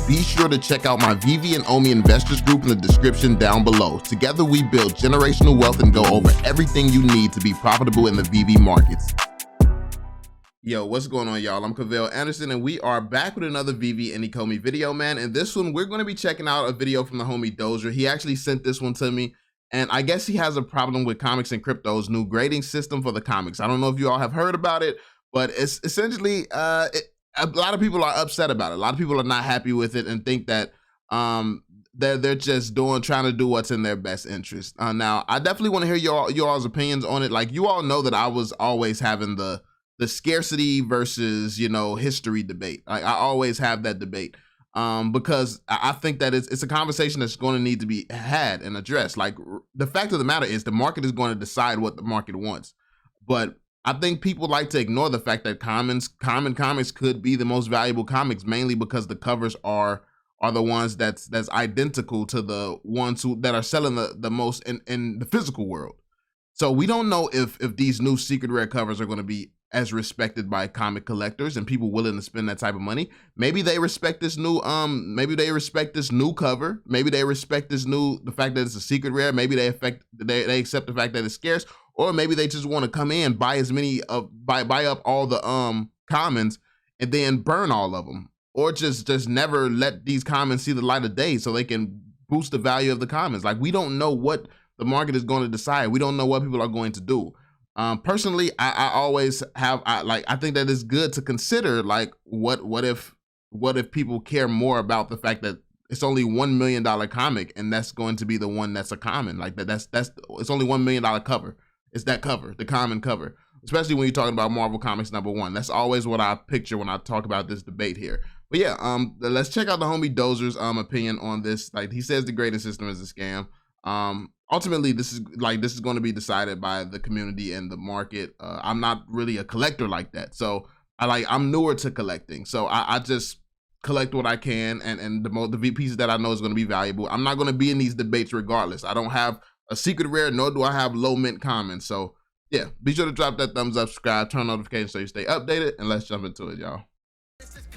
Be sure to check out my Veve and Omi investors group in the description down below. Together we build generational wealth and go over everything you need to be profitable in the Veve markets. Yo, what's going on, y'all? I'm Cavell Anderson, and we are back with another Veve and Ecomi video, man. And this one, we're going to be checking out a video from the homie Dozer. He actually sent this one to me, and I guess he has a problem with comics and crypto's new grading system for the comics. I don't know if you all have heard about it, but it's essentially a lot of people are upset about it. A lot of people are not happy with it and think that they're just trying to do what's in their best interest. Now, I definitely want to hear y'all's opinions on it. Like, you all know that I was always having the scarcity versus, history debate. Like, I always have that debate because I think that it's a conversation that's going to need to be had and addressed. Like, the fact of the matter is the market is going to decide what the market wants. But I think people like to ignore the fact that common comics could be the most valuable comics, mainly because the covers are the ones that's identical to the ones that are selling the most in the physical world. So we don't know if these new secret rare covers are going to be as respected by comic collectors and people willing to spend that type of money. Maybe they respect this new cover. Maybe they respect the fact that it's a secret rare. Maybe they accept the fact that it's scarce. Or maybe they just want to come in, buy up all the commons and then burn all of them, or just never let these commons see the light of day so they can boost the value of the commons. Like, we don't know what the market is going to decide. We don't know what people are going to do. Personally, I always have I think that it's good to consider, like, what if people care more about the fact that it's only $1 million comic and that's going to be the one that's a common. Like, that's it's only $1 million cover. It's that cover, the common cover, especially when you're talking about Marvel Comics #1. That's always what I picture when I talk about this debate here. But yeah, let's check out the homie Dozer's opinion on this. Like, he says the grading system is a scam. Ultimately, this is going to be decided by the community and the market. I'm not really a collector like that, so I'm newer to collecting, so I just collect what I can, and the pieces that I know is going to be valuable. I'm not going to be in these debates regardless. I don't have a secret rare, nor do I have low mint commons. So yeah, be sure to drop that thumbs up, subscribe, turn notifications so you stay updated, and let's jump into it, y'all.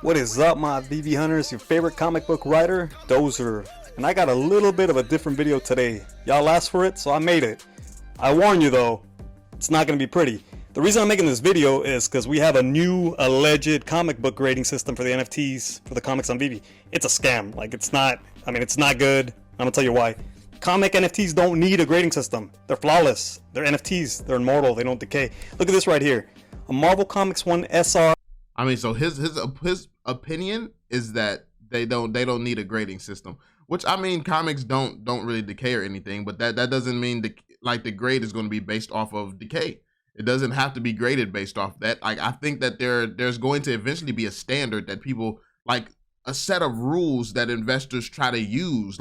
What is up, my Veve hunters? Your favorite comic book writer, Dozer. And I got a little bit of a different video today. Y'all asked for it, so I made it. I warn you though, it's not going to be pretty. The reason I'm making this video is because we have a new alleged comic book grading system for the NFTs, for the comics on Veve. It's a scam. Like, it's not good. I'm going to tell you why. Comic NFTs don't need a grading system. They're flawless. They're NFTs. They're immortal. They don't decay. Look at this right here. A Marvel Comics 1 SR. I mean, so his opinion is that they don't need a grading system, which, I mean, comics don't really decay or anything, but that doesn't mean the grade is going to be based off of decay. It doesn't have to be graded based off that. Like, I think that there's going to eventually be a standard that people, like, a set of rules that investors try to use,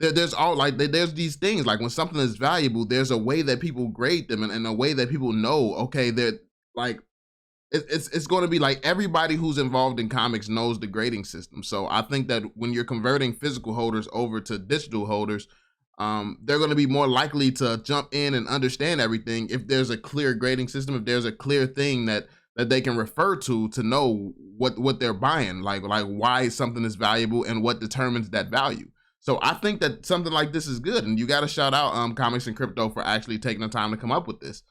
there's these things, like, when something is valuable, there's a way that people grade them and a way that people know, okay, they're like, it's going to be like everybody who's involved in comics knows the grading system. So I think that when you're converting physical holders over to digital holders, they're going to be more likely to jump in and understand everything if there's a clear grading system, if there's a clear thing that they can refer to know what they're buying, like why something is valuable and what determines that value. So I think that something like this is good, and you got to shout out Comics and Crypto for actually taking the time to come up with this.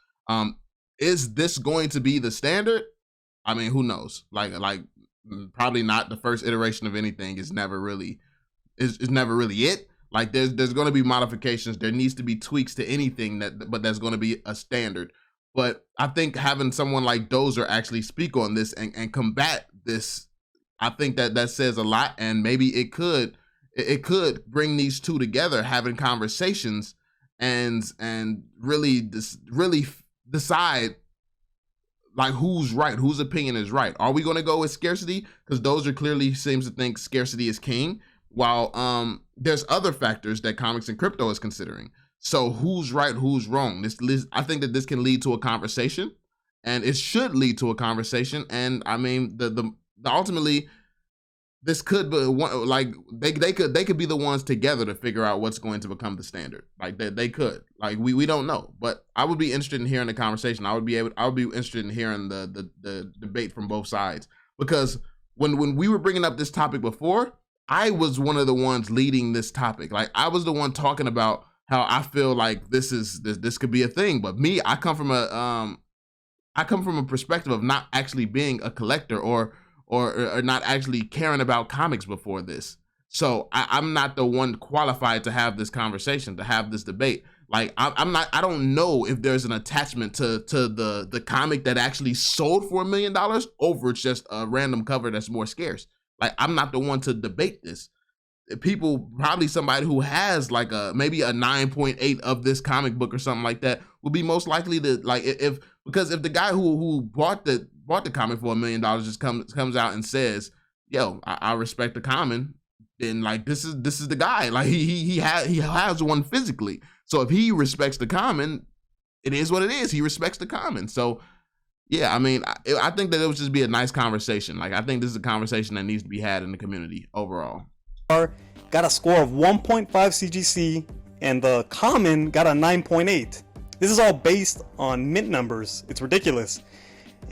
Is this going to be the standard? I mean, who knows? Like probably not. The first iteration of anything is never really it. Like, there's going to be modifications. There needs to be tweaks to anything but there's going to be a standard. But I think having someone like Dozer actually speak on this and combat this, I think that says a lot, and maybe it could bring these two together, having conversations and really decide, like, who's right, whose opinion is right. Are we going to go with scarcity? Because Dozer clearly seems to think scarcity is king, while there's other factors that Comics and Crypto is considering. So who's right, who's wrong? I think that this can lead to a conversation, and it should lead to a conversation. And I mean, the ultimately, this could be one, like, they could be the ones together to figure out what's going to become the standard. Like, they could, like, we don't know, but I would be interested in hearing the conversation. I would be interested in hearing the debate from both sides, because when we were bringing up this topic before, I was one of the ones leading this topic. Like I was the one talking about how I feel like this could be a thing. But me, I come from a perspective of not actually being a collector or not actually caring about comics before this. So I'm not the one qualified to have this conversation, to have this debate. Like I don't know if there's an attachment to the comic that actually sold for $1 million over it's just a random cover that's more scarce. Like I'm not the one to debate this. People, probably somebody who has like maybe a 9.8 of this comic book or something like that will be most likely to like because if the guy who bought the comic for $1 million just comes out and says, yo, I respect the common, then like this is the guy. Like he has one physically. So if he respects the common, it is what it is. He respects the common. So yeah, I mean, I think that it would just be a nice conversation. Like I think this is a conversation that needs to be had in the community overall. Got a score of 1.5 CGC and the common got a 9.8. This is all based on mint numbers. It's ridiculous.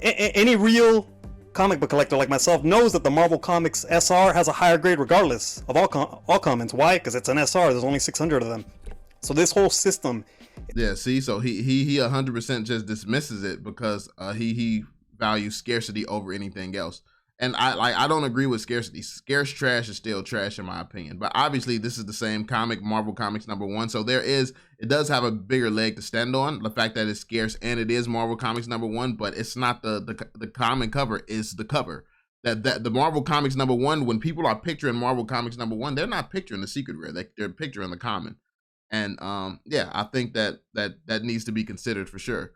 Any real comic book collector like myself knows that the Marvel Comics SR has a higher grade regardless of all commons. Why? Because it's an SR. There's only 600 of them. So this whole system. Yeah, see, so he 100% just dismisses it because he values scarcity over anything else. And I don't agree with scarcity. Scarce trash is still trash in my opinion. But obviously this is the same comic, Marvel Comics #1. So it does have a bigger leg to stand on. The fact that it's scarce and it is Marvel Comics #1, but it's not the common cover is the cover. That the Marvel Comics #1, when people are picturing Marvel Comics #1, they're not picturing the secret rare. They're picturing the common. And yeah, I think that needs to be considered for sure.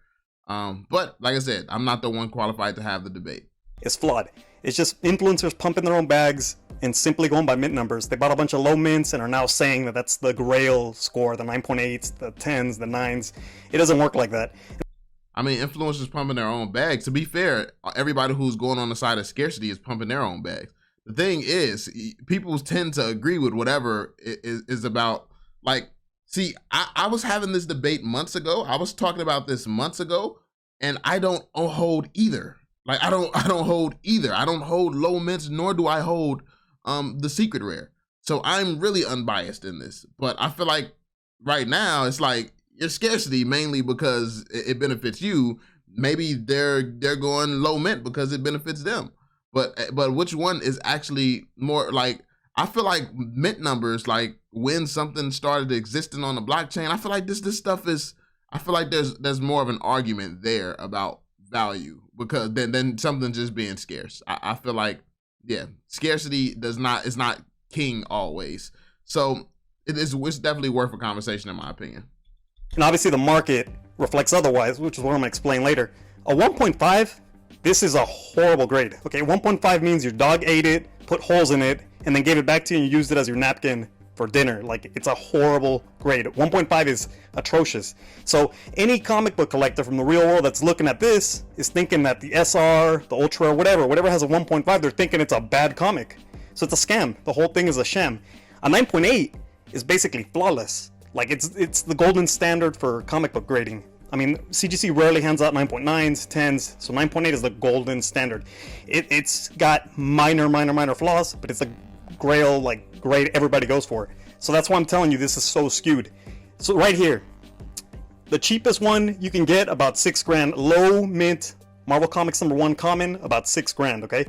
But like I said, I'm not the one qualified to have the debate. It's flawed. It's just influencers pumping their own bags and simply going by mint numbers. They bought a bunch of low mints and are now saying that that's the grail score, the 9.8s, the 10s, the 9s. It doesn't work like that. I mean, influencers pumping their own bags. To be fair, everybody who's going on the side of scarcity is pumping their own bags. The thing is, people tend to agree with whatever is about. Like, see, I was having this debate months ago. I was talking about this months ago, and I don't hold either. Like I don't hold either. I don't hold low mints, nor do I hold the secret rare. So I'm really unbiased in this. But I feel like right now it's like your scarcity mainly because it benefits you. Maybe they're going low mint because it benefits them. But which one is actually more like? I feel like mint numbers, like when something started existing on the blockchain, I feel like this stuff is. I feel like there's more of an argument there about value because then something just being scarce. I feel like, yeah, scarcity is not king always. So it's definitely worth a conversation in my opinion. And obviously the market reflects otherwise, which is what I'm gonna explain later. A 1.5, this is a horrible grade. Okay, 1.5 means your dog ate it, put holes in it, and then gave it back to you and you used it as your napkin for dinner. Like, it's a horrible grade. 1.5 is atrocious. So any comic book collector from the real world that's looking at this is thinking that the SR, the Ultra, whatever has a 1.5, they're thinking it's a bad comic. So it's a scam. The whole thing is a sham. A 9.8 is basically flawless. Like, it's the golden standard for comic book grading. I mean, CGC rarely hands out 9.9s, 10s, so 9.8 is the golden standard. It's got minor flaws, but it's a grail, like, grade everybody goes for. So that's why I'm telling you this is so skewed. So right here, the cheapest one you can get, about $6 grand. Low mint Marvel Comics #1 common, about $6 grand, okay?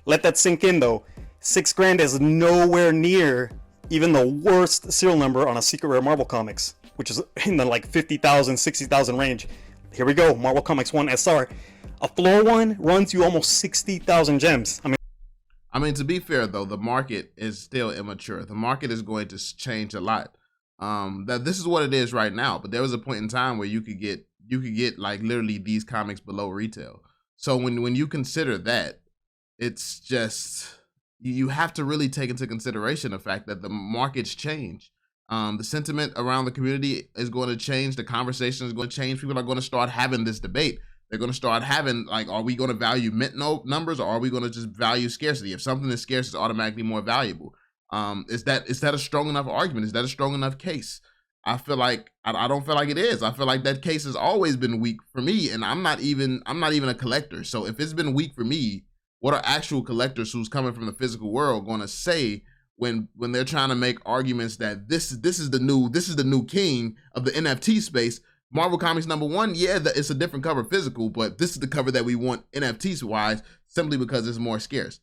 Let that sink in though. $6 grand is nowhere near even the worst serial number on a secret rare Marvel Comics, which is in the like 50,000, 60,000 range. Here we go, Marvel Comics 1 SR. A floor one runs you almost 60,000 gems. I mean, to be fair though, the market is still immature. The market is going to change a lot. That this is what it is right now, but there was a point in time where you could get like literally these comics below retail. So when you consider that, it's just, you have to really take into consideration the fact that the markets change. The sentiment around the community is going to change. The conversation is going to change. People are going to start having this debate. They're going to start having, like, are we going to value mint numbers or are we going to just value scarcity? If something is scarce, it's automatically more valuable. Is that a strong enough argument? Is that a strong enough case? I feel like I don't feel like it is. I feel like that case has always been weak for me, and I'm not even a collector. So if it's been weak for me, What are actual collectors who's coming from the physical world going to say when they're trying to make arguments that this is the new king of the NFT space? Marvel Comics #1, yeah, it's a different cover physical, but this is the cover that we want NFTs wise, simply because it's more scarce.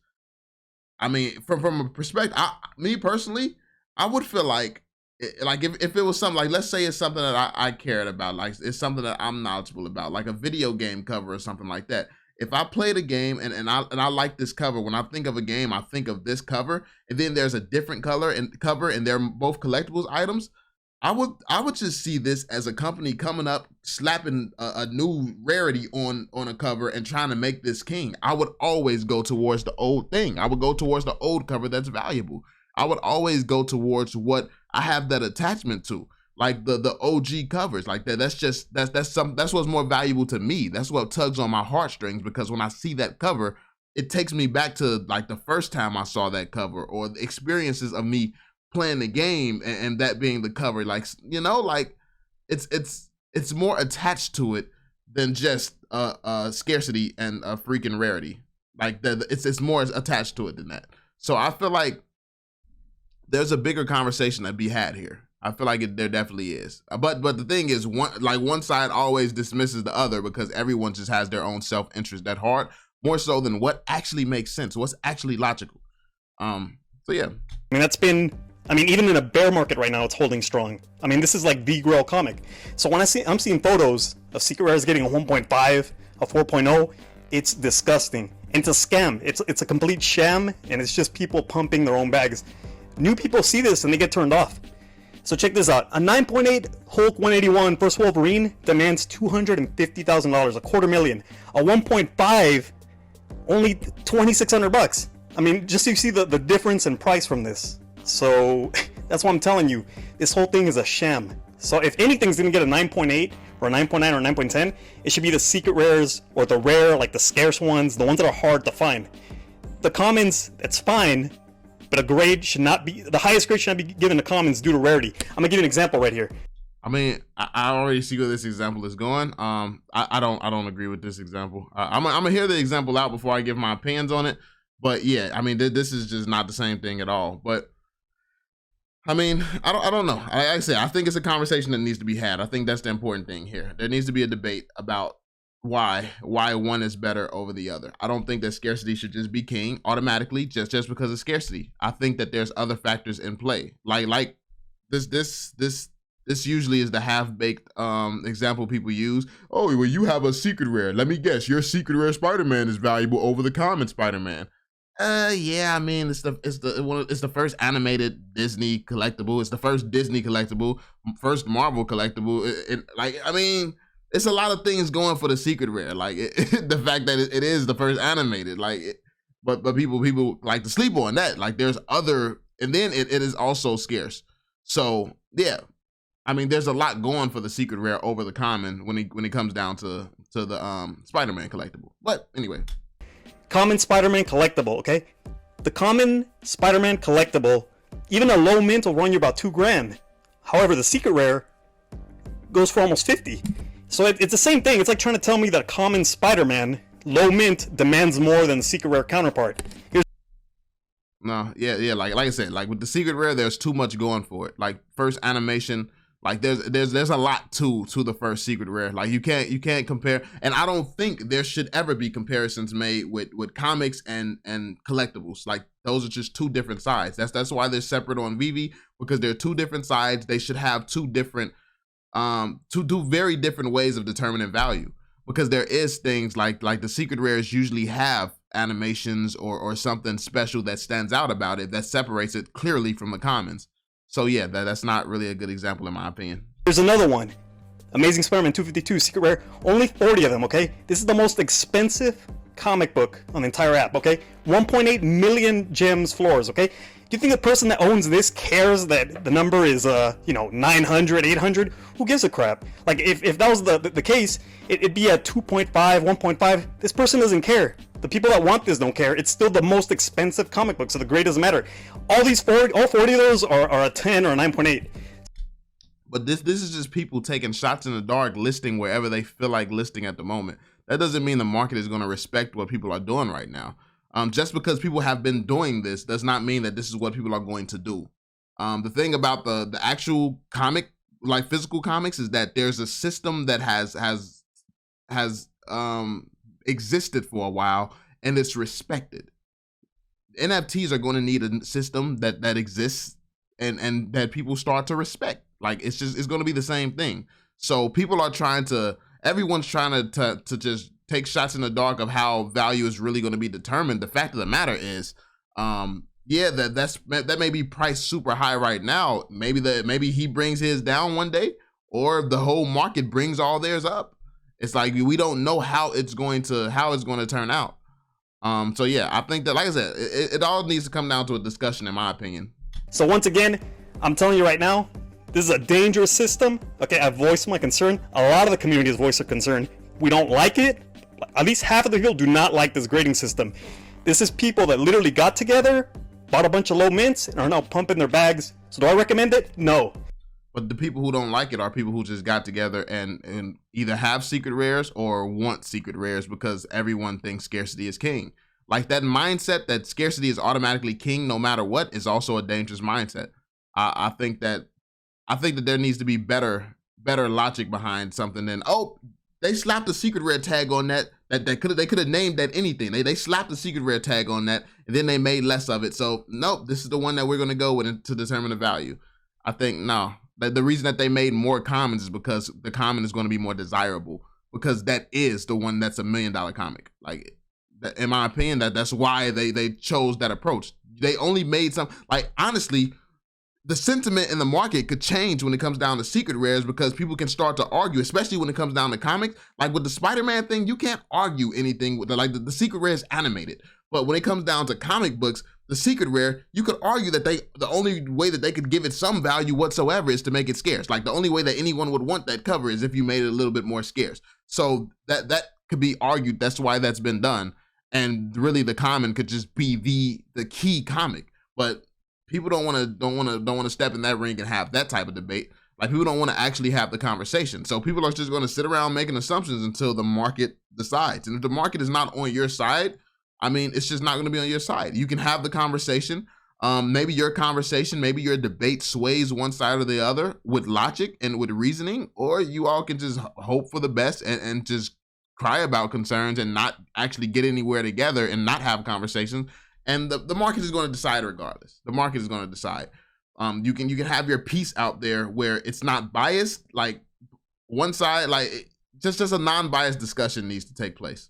I mean, from a perspective, me personally, I would feel like if it was something like, let's say it's something that I cared about, like it's something that I'm knowledgeable about, like a video game cover or something like that. If I played a game and I like this cover, when I think of a game, I think of this cover, and then there's a different color and cover, and they're both collectibles items, I would just see this as a company coming up, slapping a new rarity on a cover and trying to make this king. I would always go towards the old thing. I would go towards the old cover that's valuable. I would always go towards what I have that attachment to, like the OG covers, like that. That's what's more valuable to me. That's what tugs on my heartstrings, because when I see that cover, it takes me back to like the first time I saw that cover, or the experiences of me playing the game and that being the cover. Like, you know, like it's more attached to it than just scarcity and a freaking rarity. Like it's more attached to it than that. So I feel like there's a bigger conversation to be had here. I feel like there definitely is. But the thing is, one side always dismisses the other, because everyone just has their own self-interest at heart, more so than what actually makes sense, what's actually logical. So yeah. I mean, even in a bear market right now, it's holding strong. I mean, this is like the Grail comic. So when I'm seeing photos of Secret Rares getting a 1.5, a 4.0, it's disgusting. And it's a scam. It's a complete sham, and it's just people pumping their own bags. New people see this and they get turned off. So check this out. A 9.8 Hulk 181 First Wolverine demands $250,000, $250,000. A 1.5, only $2,600. I mean, just so you see the difference in price from this. So that's what I'm telling you. This whole thing is a sham. So if anything's gonna get a 9.8 or a 9.9 or 9.10, it should be the secret rares, or the rare, like the scarce ones, the ones that are hard to find. The commons, that's fine, but a grade should not be, the highest grade should not be given to commons due to rarity. I'm gonna give you an example right here. I mean, I already see where this example is going. I don't agree with this example. I'm gonna hear the example out before I give my opinions on it. But yeah, I mean, this is just not the same thing at all. But I mean, I don't know. Like I said, I think it's a conversation that needs to be had. I think that's the important thing here. There needs to be a debate about why one is better over the other. I don't think that scarcity should just be king automatically just because of scarcity. I think that there's other factors in play. Like this usually is the half-baked example people use. Oh, well, you have a secret rare. Let me guess, your secret rare Spider-Man is valuable over the common Spider-Man. Yeah, I mean, it's the first animated Disney collectible. It's the first Disney collectible, first Marvel collectible. I mean, it's a lot of things going for the secret rare. Like the fact that it is the first animated. But people like to sleep on that. Like there's other, and then it is also scarce. So yeah, I mean, there's a lot going for the secret rare over the common when it comes down to the Spider-Man collectible. But anyway. Common Spider-Man collectible, okay? The common Spider-Man collectible, even a low mint will run you about $2,000. However, the secret rare goes for almost 50. So it's the same thing. It's like trying to tell me that a common Spider-Man, low mint, demands more than the secret rare counterpart. No, yeah, like I said, like with the secret rare, there's too much going for it. Like first animation, like there's a lot to the first secret rare. Like you can't compare, and I don't think there should ever be comparisons made with comics and collectibles. Like those are just two different sides. That's why they're separate on Veve, because they're two different sides. They should have two very different ways of determining value, because there is things like the secret rares usually have animations or something special that stands out about it that separates it clearly from the commons. So yeah, that's not really a good example in my opinion. There's another one. Amazing Spider-Man 252, secret rare, only 40 of them, okay? This is the most expensive comic book on the entire app, okay? 1.8 million gems floors, okay? Do you think the person that owns this cares that the number is, 900, 800? Who gives a crap? Like, if that was the case, it'd be at 2.5, 1.5. This person doesn't care. The people that want this don't care. It's still the most expensive comic book, so the grade doesn't matter. All 40 of those are a 10 or a 9.8. But this is just people taking shots in the dark, listing wherever they feel like listing at the moment. That doesn't mean the market is going to respect what people are doing right now. Just because people have been doing this does not mean that this is what people are going to do. The thing about the actual comic, like physical comics, is that there's a system that has existed for a while, and it's respected. NFTs are going to need a system that exists and that people start to respect. Like it's going to be the same thing. So people are everyone's trying to just take shots in the dark of how value is really going to be determined. The fact of the matter is, yeah, that may be priced super high right now. Maybe he brings his down one day, or the whole market brings all theirs up. It's like we don't know how it's going to turn out. So yeah, I think that, like I said, it all needs to come down to a discussion, in my opinion. So once again, I'm telling you right now, this is a dangerous system. Okay, I've voiced my concern. A lot of the community has voiced their concern. We don't like it. At least half of the people do not like this grading system. This is people that literally got together, bought a bunch of low mints, and are now pumping their bags. So do I recommend it? No. But the people who don't like it are people who just got together and either have secret rares or want secret rares because everyone thinks scarcity is king. Like that mindset that scarcity is automatically king no matter what is also a dangerous mindset. I think that there needs to be better logic behind something than, oh, they slapped a secret rare tag on that they could have named that anything. They slapped a secret rare tag on that and then they made less of it. So nope, this is the one that we're gonna go with to determine the value. I think no. The reason that they made more commons is because the common is going to be more desirable, because that is the one that's $1 million comic. Like, in my opinion, that's why they chose that approach. They only made some, like, honestly, the sentiment in the market could change when it comes down to secret rares, because people can start to argue, especially when it comes down to comics. Like with the Spider-Man thing, you can't argue anything with the secret rare is animated. But when it comes down to comic books, the secret rare, you could argue that the only way that they could give it some value whatsoever is to make it scarce. Like the only way that anyone would want that cover is if you made it a little bit more scarce. So that could be argued. That's why that's been done. And really, the common could just be the key comic. But people don't want to step in that ring and have that type of debate. Like people don't want to actually have the conversation. So people are just going to sit around making assumptions until the market decides. And if the market is not on your side, I mean, it's just not going to be on your side. You can have the conversation. Maybe your debate sways one side or the other with logic and with reasoning, or you all can just hope for the best and just cry about concerns and not actually get anywhere together and not have conversations. And the market is going to decide regardless. The market is going to decide. You can have your piece out there where it's not biased, like one side, like just a non-biased discussion needs to take place.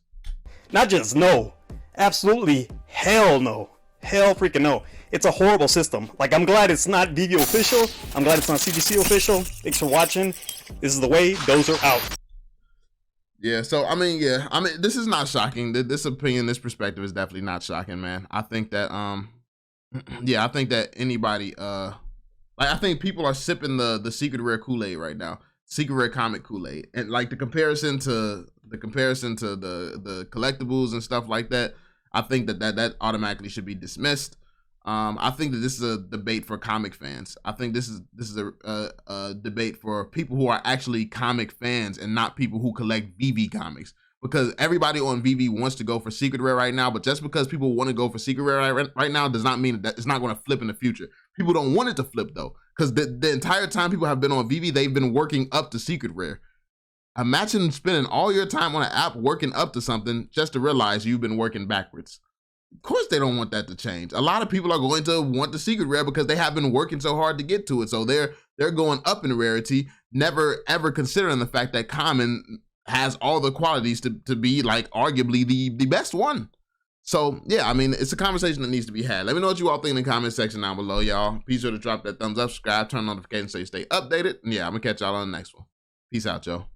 Not just no. Absolutely hell no. Hell freaking no. It's a horrible system. Like, I'm glad it's not Veve official. I'm glad it's not CGC official. Thanks for watching. This is the way. Those are out. Yeah, so I mean, this is not shocking. This opinion, this perspective is definitely not shocking, man. I think that yeah, I think that anybody I think people are sipping the secret rare Kool-Aid right now. Secret rare comic Kool-Aid. And like the comparison to the collectibles and stuff like that, I think that automatically should be dismissed. I think that this is a debate for comic fans. I think this is a debate for people who are actually comic fans and not people who collect Veve comics. Because everybody on Veve wants to go for secret rare right now, but just because people want to go for secret rare right now does not mean that it's not going to flip in the future. People don't want it to flip though, because the entire time people have been on Veve, they've been working up to secret rare. Imagine spending all your time on an app working up to something just to realize you've been working backwards. Of course they don't want that to change. A lot of people are going to want the secret rare because they have been working so hard to get to it. So they're going up in rarity, never ever considering the fact that common has all the qualities to be like arguably the best one. So yeah, I mean, it's a conversation that needs to be had. Let me know what you all think in the comment section down below, y'all. Be sure to drop that thumbs up, subscribe, turn on notifications so you stay updated. And yeah, I'm gonna catch y'all on the next one. Peace out, y'all.